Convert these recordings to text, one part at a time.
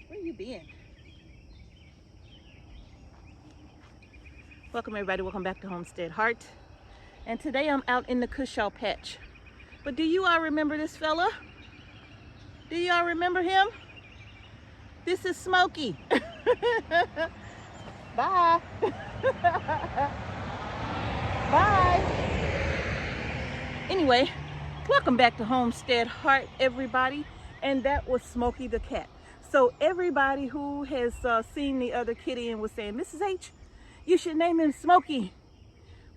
Where you been? Welcome everybody, welcome back to Homestead Heart. And today I'm out in the Cushaw patch. But do you all remember this fella? Do you all remember him? This is Smokey. Bye. Bye. Anyway, welcome back to Homestead Heart, everybody. And that was Smokey the cat. So everybody who has seen the other kitty and was saying, Mrs. H, you should name him Smokey.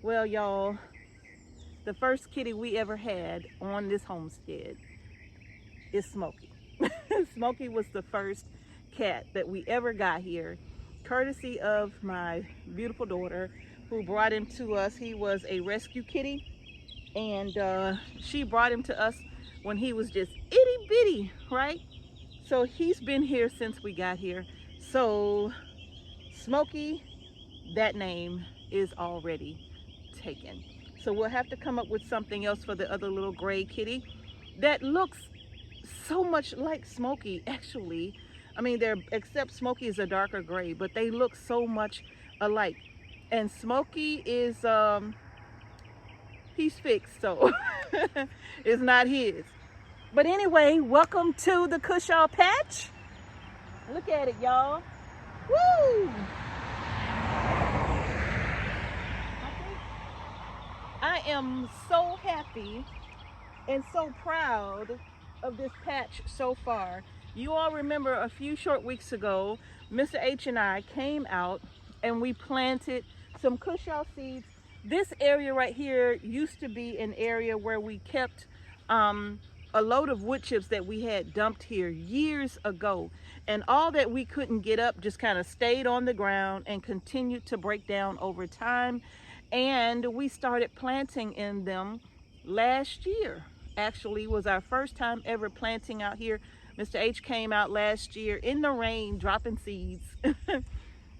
Well, y'all, the first kitty we ever had on this homestead is Smokey. Smokey was the first cat that we ever got here, courtesy of my beautiful daughter who brought him to us. He was a rescue kitty, and she brought him to us when he was just itty bitty, right? So he's been here since we got here. So Smokey, that name is already taken. So we'll have to come up with something else for the other little gray kitty that looks so much like Smokey, actually. I mean, except Smokey is a darker gray, but they look so much alike. And Smokey is, he's fixed, so it's not his. But anyway, welcome to the Cushaw patch. Look at it, y'all. Woo! I am so happy and so proud of this patch so far. You all remember a few short weeks ago, Mr. H and I came out and we planted some Cushaw seeds. This area right here used to be an area where we kept a load of wood chips that we had dumped here years ago, and all that we couldn't get up just kind of stayed on the ground and continued to break down over time. And we started planting in them last year. Actually, was our first time ever planting out here. Mr. H came out last year in the rain dropping seeds.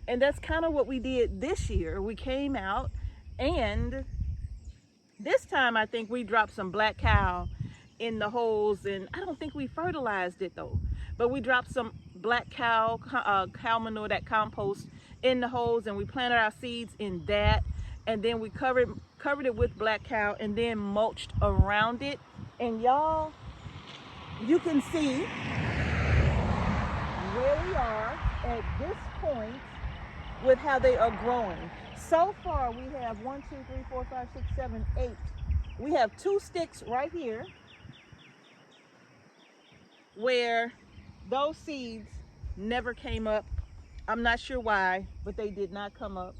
And that's kind of what we did this year. We came out, and this time I think we dropped some black cow in the holes, and I don't think we fertilized it though, but we dropped some black cow manure, that compost, in the holes, and we planted our seeds in that, and then we covered it with black cow and then mulched around it. And y'all, you can see where we are at this point with how they are growing. So far we have 1, 2, 3, 4, 5, 6, 7, 8. We have 2 sticks right here where those seeds never came up. I'm not sure why, but they did not come up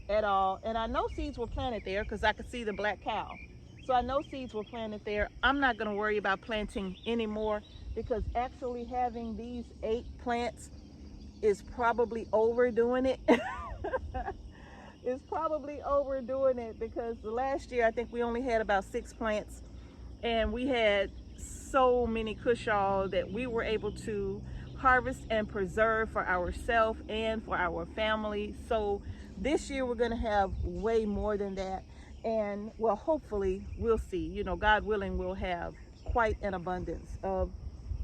at all. And I know seeds were planted there because I could see the black cow. So I know seeds were planted there. I'm not going to worry about planting anymore because actually having these 8 plants is probably overdoing it. It's probably overdoing it because the last year I think we only had about 6 plants, and we had so many Cushaw that we were able to harvest and preserve for ourselves and for our family. So this year we're going to have way more than that, and well, hopefully we'll see, you know, God willing, we'll have quite an abundance of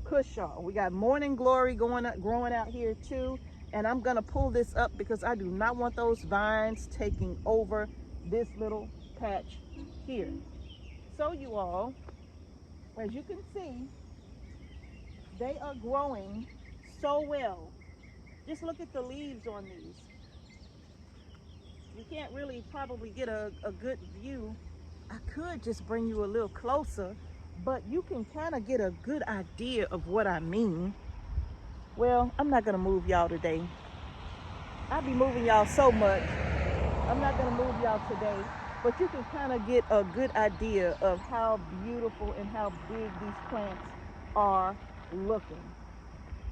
Cushaw. We got morning glory growing out here too, and I'm going to pull this up because I do not want those vines taking over this little patch here. So you all, as you can see, they are growing so well. Just look at the leaves on these. You can't really probably get a good view. I could just bring you a little closer, but you can kind of get a good idea of what I mean. Well, I'm not gonna move y'all today. I'll be moving y'all so much. I'm not gonna move y'all today, but you can kind of get a good idea of how beautiful and how big these plants are looking.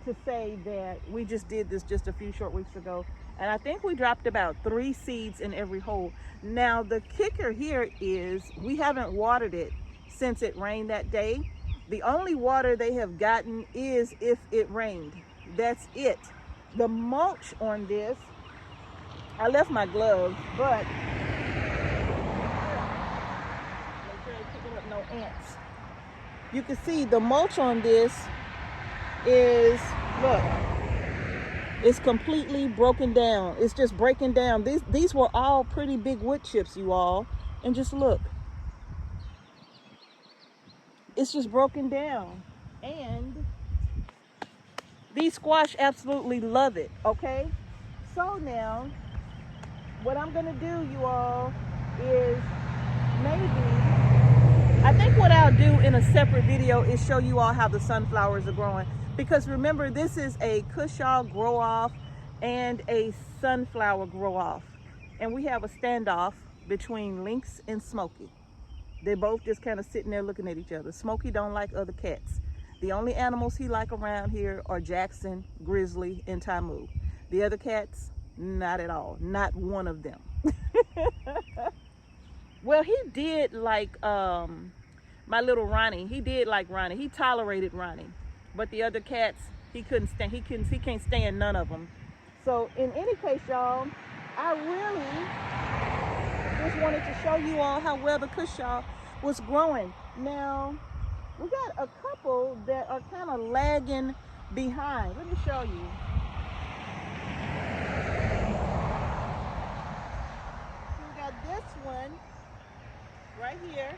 To say that we just did this just a few short weeks ago, and I think we dropped about 3 seeds in every hole. Now the kicker here is we haven't watered it since it rained that day. The only water they have gotten is if it rained. That's it. The mulch on this, I left my gloves, but make sure they pick up no ants. You can see the mulch on this is, look, It's completely broken down. It's just breaking down. These were all pretty big wood chips, you all. And just look. It's just broken down. And these squash absolutely love it, okay? So now, what I'm gonna do, you all, is I think what I'll do in a separate video is show you all how the sunflowers are growing. Because remember, this is a Cushaw grow off and a sunflower grow off. And we have a standoff between Lynx and Smokey. They're both just kind of sitting there looking at each other. Smokey don't like other cats. The only animals he like around here are Jackson, Grizzly, and Tamu. The other cats, not at all. Not one of them. Well, he did like my little Ronnie. He did like Ronnie. He tolerated Ronnie. But the other cats, he couldn't stand. He can't stand none of them. So in any case, y'all, I really just wanted to show you all how well the Cushaw was growing. Now, we got a couple that are kind of lagging behind. Let me show you. We got this one right here.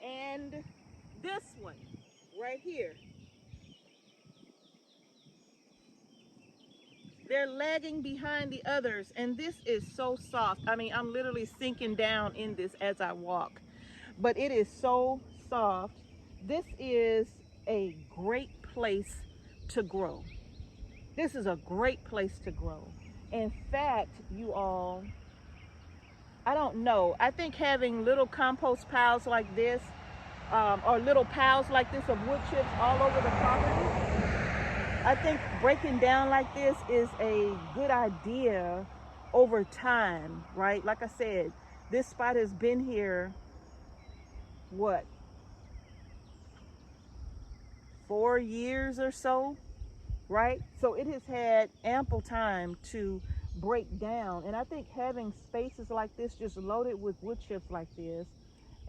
And this one right here. They're lagging behind the others, and this is so soft. I mean, I'm literally sinking down in this as I walk, but it is so soft. This is a great place to grow. This is a great place to grow. In fact, you all, I don't know. I think having little compost piles like this, or little piles like this of wood chips all over the property, I think breaking down like this is a good idea over time, right? Like I said, this spot has been here, what, 4 years or so, right? So it has had ample time to break down. And I think having spaces like this just loaded with wood chips like this,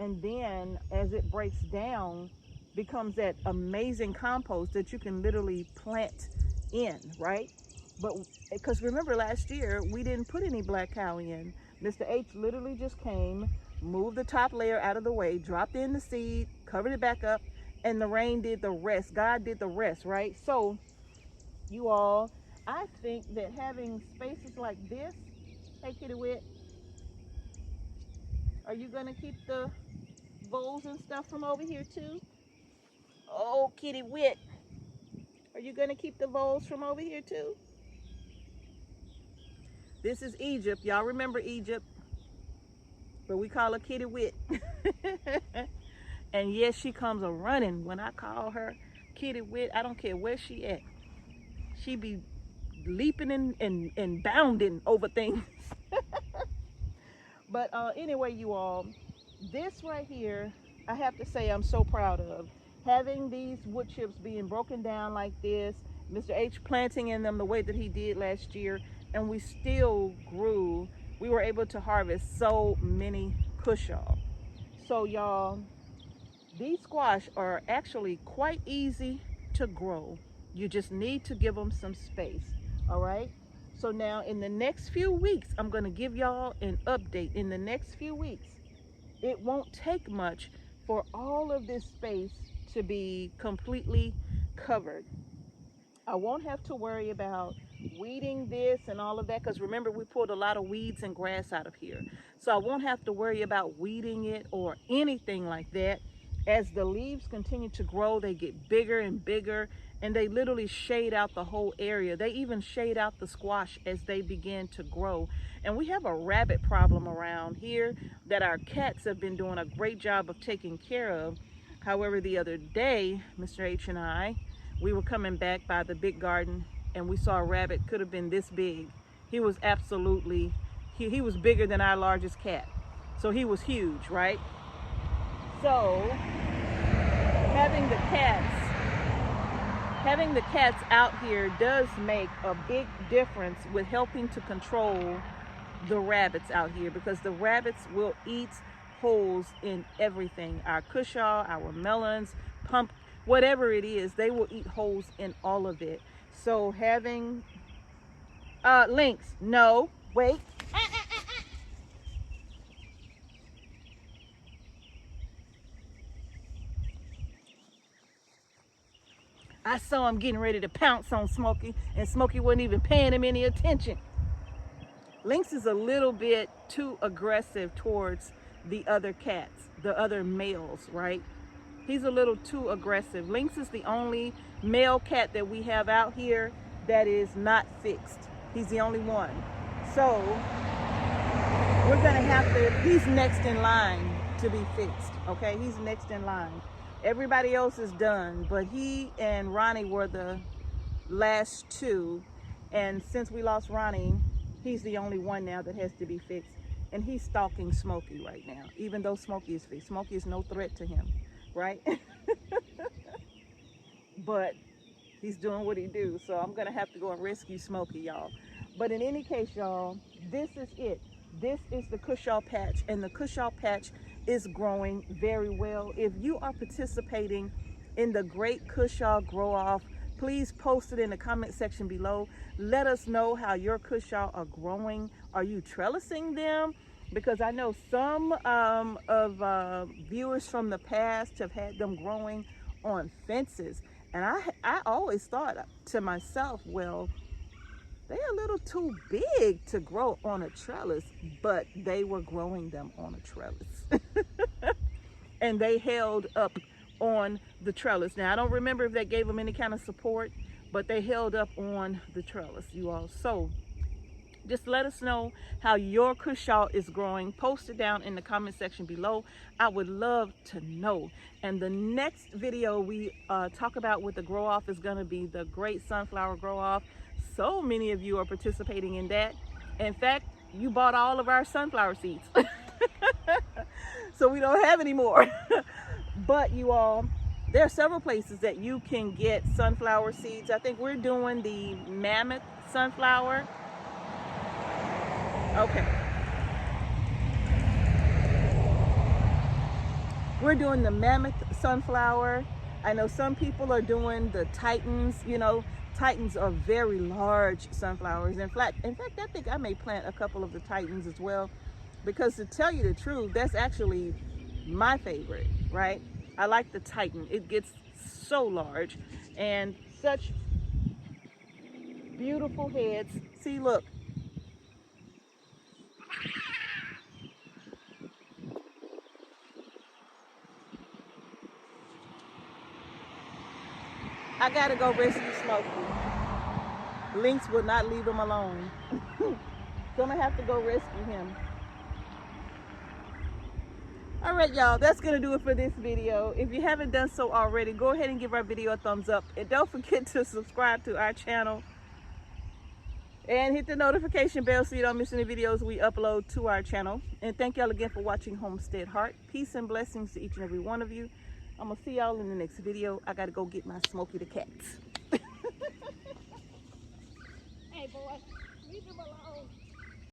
and then as it breaks down, becomes that amazing compost that you can literally plant in, right? But because remember last year we didn't put any black cow in. Mr. H literally just came, moved the top layer out of the way, dropped in the seed, covered it back up, and the rain did the rest. God did the rest, right? So you all, I think that having spaces like this, hey Kitty Wit, are you gonna keep the bowls and stuff from over here too? Oh, Kitty Wit, are you gonna keep the voles from over here too? This is Egypt. Y'all remember Egypt? But we call her Kitty Wit. And yes, she comes a running when I call her Kitty Wit. I don't care where she at. She be leaping and bounding over things. But anyway, you all, this right here, I have to say I'm so proud of. Having these wood chips being broken down like this, Mr. H planting in them the way that he did last year, and we still grew. We were able to harvest so many Cushaw. So y'all, these squash are actually quite easy to grow. You just need to give them some space, all right? So now in the next few weeks, I'm gonna give y'all an update. In the next few weeks, it won't take much for all of this space to be completely covered. I won't have to worry about weeding this and all of that, because remember, we pulled a lot of weeds and grass out of here. So I won't have to worry about weeding it or anything like that. As the leaves continue to grow, they get bigger and bigger, and they literally shade out the whole area. They even shade out the squash as they begin to grow. And we have a rabbit problem around here that our cats have been doing a great job of taking care of. However, the other day, Mr. H and I, we were coming back by the big garden, and we saw a rabbit, could have been this big. He was absolutely, he was bigger than our largest cat. So he was huge, right? So having the cats out here does make a big difference with helping to control the rabbits out here, because the rabbits will eat holes in everything. Our Cushaw, our melons, whatever it is, they will eat holes in all of it. So having lynx, no, wait. I saw him getting ready to pounce on Smokey, and Smokey wasn't even paying him any attention. Lynx is a little bit too aggressive towards the other cats, the other males, right? He's a little too aggressive. Lynx is the only male cat that we have out here that is not fixed. He's the only one. So we're gonna have to, he's next in line to be fixed, okay? He's next in line. Everybody else is done, but he and Ronnie were the last two. And since we lost Ronnie, he's the only one now that has to be fixed. And he's stalking Smokey right now, even though Smokey is fixed. Smokey is no threat to him, right? But he's doing what he do. So I'm gonna have to go and rescue Smokey, y'all. But in any case, y'all, this is it. This is the Cushaw patch, and the Cushaw patch is growing very well. If you are participating in the Great Cushaw Grow Off, please post it in the comment section below. Let us know how your Cushaw are growing. Are you trellising them? Because I know some viewers from the past have had them growing on fences. And I always thought to myself, well, they're a little too big to grow on a trellis, but they were growing them on a trellis. And they held up on the trellis. Now, I don't remember if they gave them any kind of support, but they held up on the trellis, you all. So just let us know how your Cushaw is growing. Post it down in the comment section below. I would love to know. And the next video we talk about with the grow off is going to be the Great Sunflower Grow Off. So many of you are participating in that. In fact, you bought all of our sunflower seeds. So we don't have any more. But you all, there are several places that you can get sunflower seeds. I think we're doing the mammoth sunflower. Okay. We're doing the mammoth sunflower. I know some people are doing the Titans. You know, Titans are very large sunflowers. In fact, I think I may plant a couple of the Titans as well, because to tell you the truth, that's actually my favorite, right? I like the Titan. It gets so large and such beautiful heads. See, look. I gotta go rescue Smokey. Lynx will not leave him alone. So I'm gonna have to go rescue him. All right, y'all, that's gonna do it for this video. If you haven't done so already, go ahead and give our video a thumbs up, and don't forget to subscribe to our channel and hit the notification bell so you don't miss any videos we upload to our channel. And thank y'all again for watching Homestead Heart. Peace and blessings to each and every one of you. I'm gonna see y'all in the next video. I gotta go get my Smokey the cats. Hey boy, leave him alone.